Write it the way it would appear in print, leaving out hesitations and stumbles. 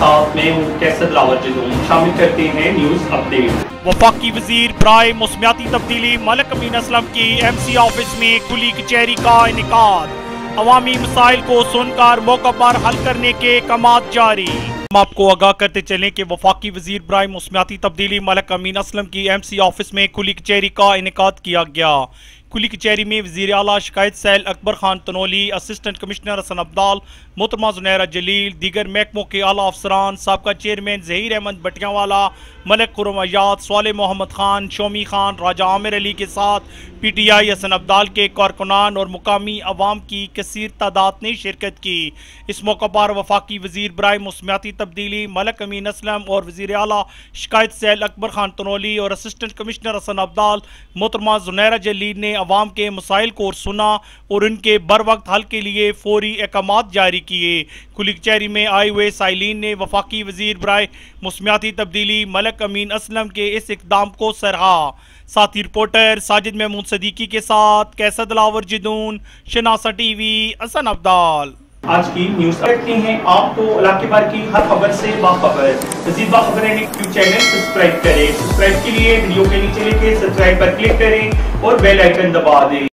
साथ मैं हूँ कैसर लावर जदून। शामिल करते हैं न्यूज अपडेट। वफाकी वजीर बराए मौसमियाती तब्दीली मलिक अमीन असलम की MC ऑफिस में खुली कचहरी का इनेकाद। अवामी मसाइल को सुनकर मौका पर हल करने के कमात जारी। हम आपको आगाह करते चलें कि वफाकी वजीर बराए मौसमियाती तब्दीली मलिक अमीन असलम की MC ऑफिस में खुली कचहरी का इनेकाद किया गया। खुली कचहरी में वज़ीर आला शिकायत cell Akbar Khan Tanoli, assistant commissioner Hasan Abdal, मोहतरमा जुनैरा जलील, दीगर महकमों के आला अफसरान, साबका चेयरमैन ज़हीर अहमद भटियावाला, मलिक खुर्रम अयाद, स्वाले मोहम्मद खान, शोमी खान, राजा आमिर अली के साथ PTI हसन अब्दाल के कारकुनान और मुकामी अवाम की कसीर तादाद ने शिरकत की। इस मौका पर वफाकी वजीर बराए मौसमियाती तब्दीली मलिक अमीन असलम और वज़ीर आला शिकायत सैल अकबर खान तनोली और असिस्टेंट कमिश्नर हसन अब्दाल, मोहतरमा जुनैरा जलील ने अवाम के मसाइल को सुना और उनके बर वक्त हल के लिए फौरी अहकामात जारी किए। खुली कचहरी में आए हुए साइलिन ने वफाकी वजीर बराए मौसमियाती तब्दीली मलिक अमीन असलम के इस इकदाम को सराहा। साथी रिपोर्टर साजिद महमूद सदीकी के साथ कैसर लावर जदून, शनासा TV, हसन अब्दाल। आज की न्यूज देखते हैं आपको इलाके भर की हर खबर से बाखबर। मज़ीद बाखबर रहने यूट्यूब चैनल सब्सक्राइब करें। सब्सक्राइब के लिए वीडियो के नीचे लिखे सब्सक्राइब पर क्लिक करें और बेल आइकन दबा दें।